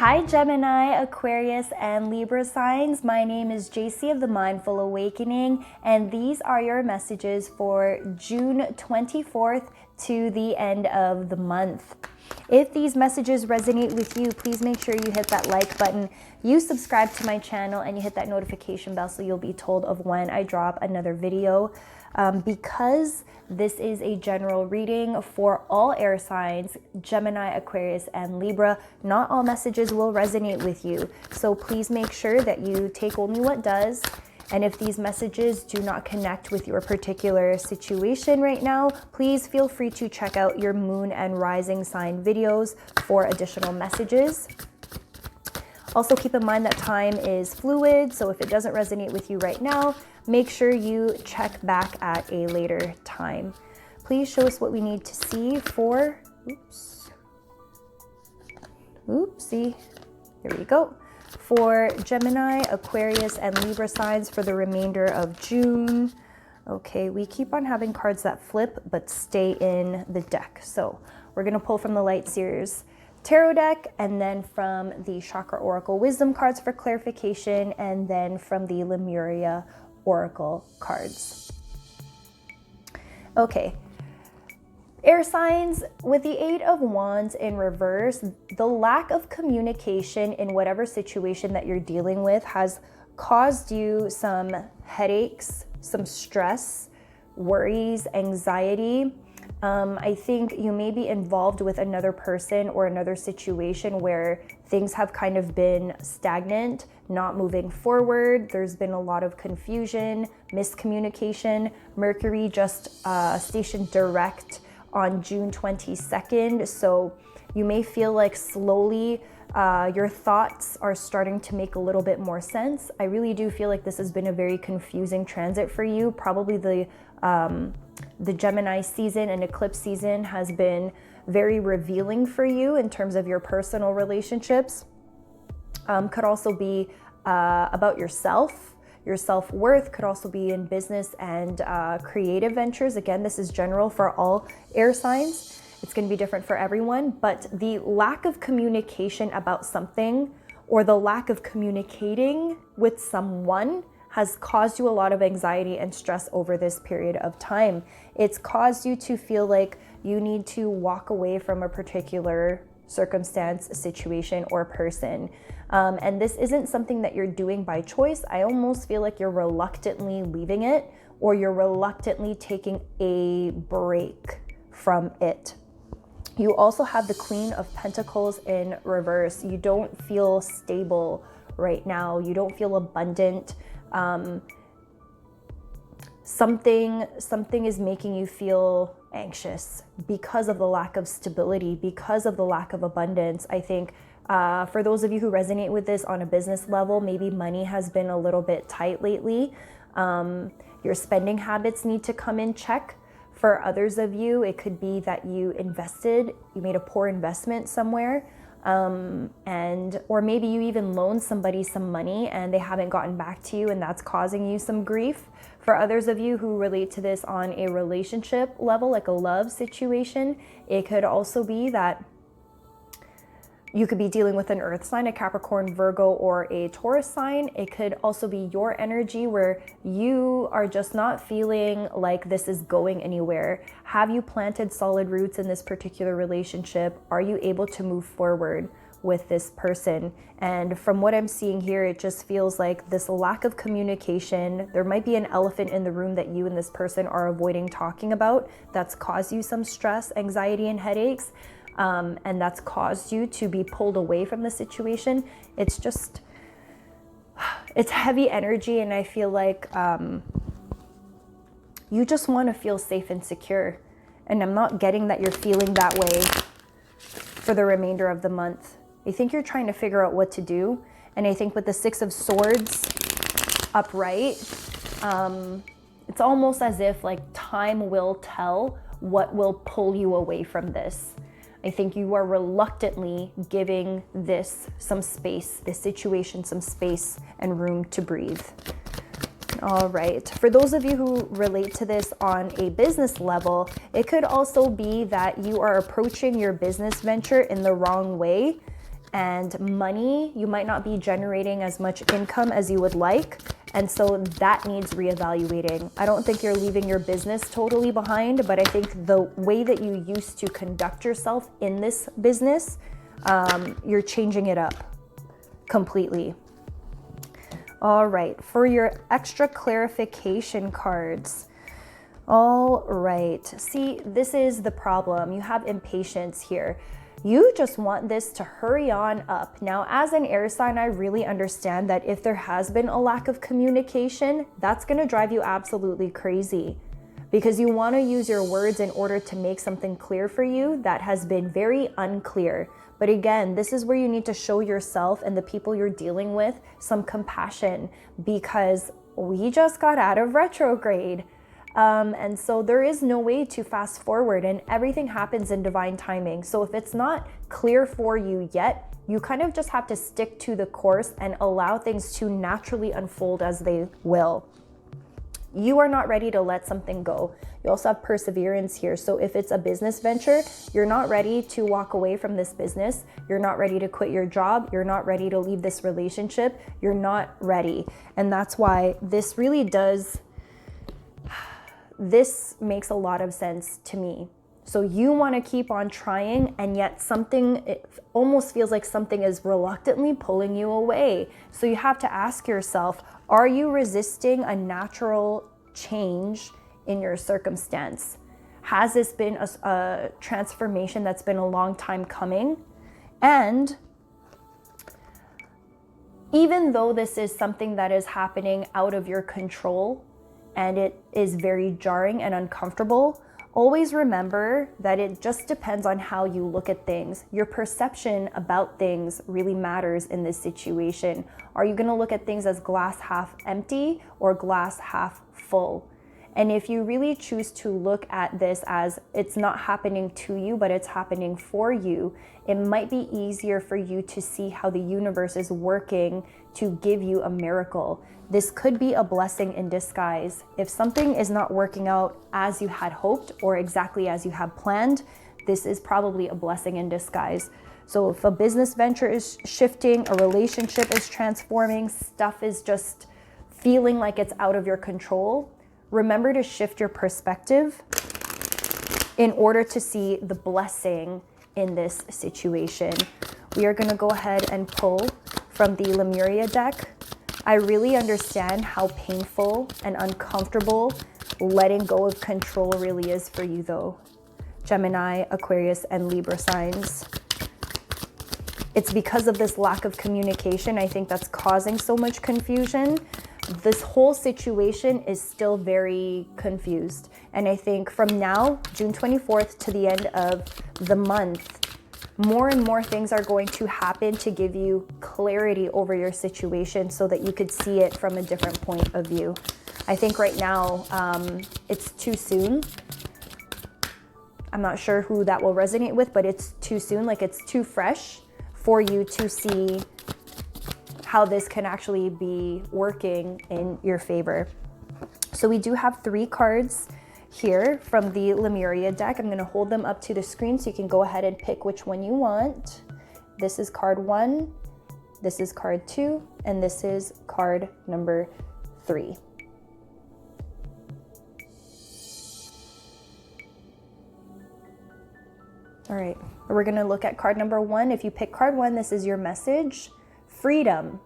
Hi Gemini, Aquarius, and Libra signs. My name is JC of The Mindful Awakening, and these are your messages for June 24th to the end of the month. If these messages resonate with you, please make sure you hit that like button, you subscribe to my channel, and you hit that notification bell so you'll be told of when I drop another video. Because this is a general reading for all air signs, Gemini, Aquarius, and Libra, not all messages will resonate with you. So please make sure that you take only what does. And if these messages do not connect with your particular situation right now, please feel free to check out your moon and rising sign videos for additional messages. Also keep in mind that time is fluid, so if it doesn't resonate with you right now, make sure you check back at a later time. Please show us what we need to see for, oopsie, here we go. For Gemini, Aquarius, and Libra signs for the remainder of June. Okay, we keep on having cards that flip but stay in the deck. So we're gonna pull from the Light Seers Tarot deck, and then from the Chakra Oracle Wisdom cards for clarification, and then from the Lemuria Oracle cards. Okay, air signs, with the Eight of Wands in reverse, the lack of communication in whatever situation that you're dealing with has caused you some headaches, some stress, worries, anxiety. I think you may be involved with another person or another situation where things have kind of been stagnant, not moving forward. There's been a lot of confusion, miscommunication. Mercury just stationed direct on June 22nd. So you may feel like slowly your thoughts are starting to make a little bit more sense. I really do feel like this has been a very confusing transit for you. Probably the Gemini season and eclipse season has been very revealing for you in terms of your personal relationships. Could also be about yourself. Your self-worth could also be in business and creative ventures. Again, this is general for all air signs. It's going to be different for everyone, but the lack of communication about something or the lack of communicating with someone has caused you a lot of anxiety and stress over this period of time. It's caused you to feel like you need to walk away from a particular circumstance, situation, or person. And this isn't something that you're doing by choice. I almost feel like you're reluctantly leaving it, or you're reluctantly taking a break from it. You also have the Queen of Pentacles in reverse. You don't feel stable right now. You don't feel abundant. Something is making you feel anxious because of the lack of stability, because of the lack of abundance. I think for those of you who resonate with this on a business level, maybe money has been a little bit tight lately. Your spending habits need to come in check. For others of you, it could be that you made a poor investment somewhere. Or maybe you even loaned somebody some money and they haven't gotten back to you, and that's causing you some grief. For others of you who relate to this on a relationship level, like a love situation, it could also be that you could be dealing with an earth sign, a Capricorn, Virgo, or a Taurus sign. It could also be your energy where you are just not feeling like this is going anywhere. Have you planted solid roots in this particular relationship? Are you able to move forward with this person? And from what I'm seeing here, it just feels like this lack of communication. There might be an elephant in the room that you and this person are avoiding talking about that's caused you some stress, anxiety, and headaches. And that's caused you to be pulled away from the situation. It's heavy energy, and I feel like you just want to feel safe and secure. And I'm not getting that you're feeling that way for the remainder of the month. I think you're trying to figure out what to do. And I think with the Six of Swords upright, it's almost as if like time will tell what will pull you away from this. I think you are reluctantly giving this some space, this situation some space and room to breathe. All right, for those of you who relate to this on a business level, it could also be that you are approaching your business venture in the wrong way and money. You might not be generating as much income as you would like. And so that needs reevaluating. I don't think you're leaving your business totally behind, but I think the way that you used to conduct yourself in this business, you're changing it up completely. All right, for your extra clarification cards. All right, see, this is the problem. You have impatience here. You just want this to hurry on up. Now, as an air sign, I really understand that if there has been a lack of communication, that's gonna drive you absolutely crazy, because you wanna use your words in order to make something clear for you that has been very unclear. But again, this is where you need to show yourself and the people you're dealing with some compassion, because we just got out of retrograde. And so there is no way to fast forward, and everything happens in divine timing. So if it's not clear for you yet, you kind of just have to stick to the course and allow things to naturally unfold as they will. You are not ready to let something go. You also have perseverance here. So if it's a business venture, you're not ready to walk away from this business. You're not ready to quit your job. You're not ready to leave this relationship. You're not ready. And that's why this really does... This makes a lot of sense to me. So you want to keep on trying, and yet it almost feels like something is reluctantly pulling you away. So you have to ask yourself, are you resisting a natural change in your circumstance? Has this been a transformation that's been a long time coming? And even though this is something that is happening out of your control, and it is very jarring and uncomfortable, always remember that it just depends on how you look at things. Your perception about things really matters in this situation. Are you gonna look at things as glass half empty or glass half full? And if you really choose to look at this as it's not happening to you, but it's happening for you, it might be easier for you to see how the universe is working to give you a miracle. This could be a blessing in disguise. If something is not working out as you had hoped or exactly as you had planned, this is probably a blessing in disguise. So if a business venture is shifting, a relationship is transforming, stuff is just feeling like it's out of your control, remember to shift your perspective in order to see the blessing in this situation. We are going to go ahead and pull from the Lemuria deck. I really understand how painful and uncomfortable letting go of control really is for you though. Gemini, Aquarius, and Libra signs. It's because of this lack of communication, I think, that's causing so much confusion. This whole situation is still very confused. And I think from now, June 24th to the end of the month, more and more things are going to happen to give you clarity over your situation so that you could see it from a different point of view. I think right now it's too soon. I'm not sure who that will resonate with, but it's too soon, like it's too fresh for you to see how this can actually be working in your favor. So we do have 3 cards here from the Lemuria deck. I'm going to hold them up to the screen so you can go ahead and pick which one you want. This is card 1, this is card 2, and this is card number 3. All right, we're going to look at card number 1. If you pick card 1, this is your message. Freedom.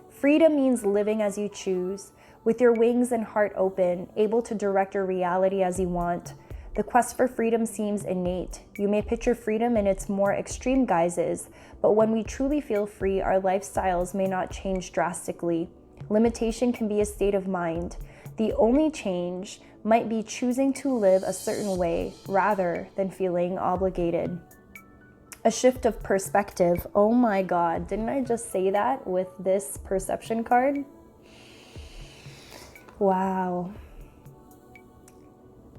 Freedom means living as you choose, with your wings and heart open, able to direct your reality as you want. The quest for freedom seems innate. You may picture freedom in its more extreme guises, but when we truly feel free, our lifestyles may not change drastically. Limitation can be a state of mind. The only change might be choosing to live a certain way rather than feeling obligated. A shift of perspective. Oh my God, didn't I just say that with this perception card? Wow.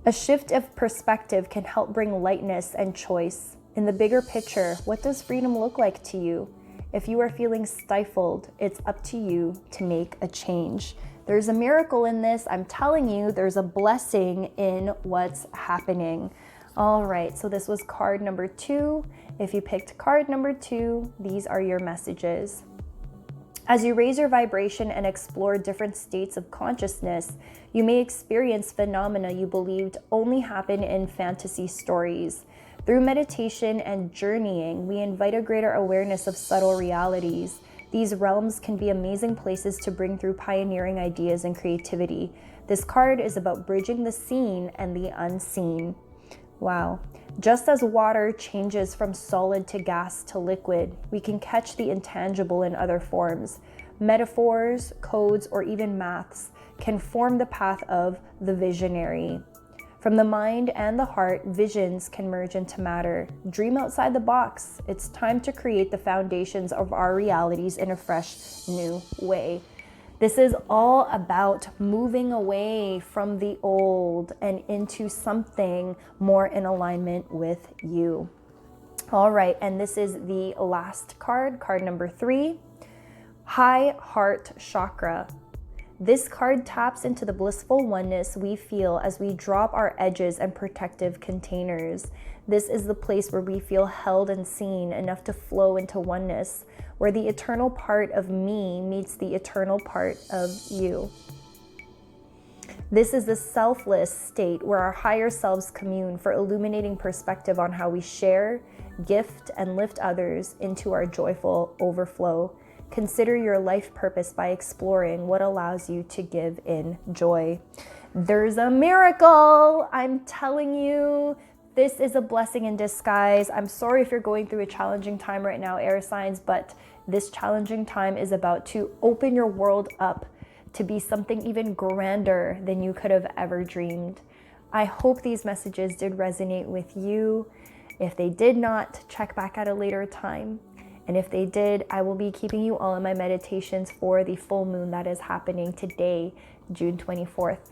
A shift of perspective can help bring lightness and choice. In the bigger picture, what does freedom look like to you? If you are feeling stifled, it's up to you to make a change. There's a miracle in this. I'm telling you, there's a blessing in what's happening. All right, so this was card number 2, If you picked card number 2, these are your messages. As you raise your vibration and explore different states of consciousness, you may experience phenomena you believed only happen in fantasy stories. Through meditation and journeying, we invite a greater awareness of subtle realities. These realms can be amazing places to bring through pioneering ideas and creativity. This card is about bridging the seen and the unseen. Wow. Just as water changes from solid to gas to liquid, we can catch the intangible in other forms. Metaphors, codes, or even maths can form the path of the visionary. From the mind and the heart, visions can merge into matter. Dream outside the box. It's time to create the foundations of our realities in a fresh, new way. This is all about moving away from the old and into something more in alignment with you. All right, and this is the last card, card number 3, High Heart Chakra. This card taps into the blissful oneness we feel as we drop our edges and protective containers. This is the place where we feel held and seen enough to flow into oneness, where the eternal part of me meets the eternal part of you. This is the selfless state where our higher selves commune for illuminating perspective on how we share, gift, and lift others into our joyful overflow. Consider your life purpose by exploring what allows you to give in joy. There's a miracle! I'm telling you, this is a blessing in disguise. I'm sorry if you're going through a challenging time right now, air signs, but this challenging time is about to open your world up to be something even grander than you could have ever dreamed. I hope these messages did resonate with you. If they did not, check back at a later time. And if they did, I will be keeping you all in my meditations for the full moon that is happening today, June 24th.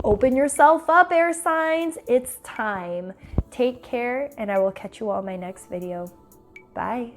Open yourself up, air signs. It's time. Take care, and I will catch you all in my next video. Bye.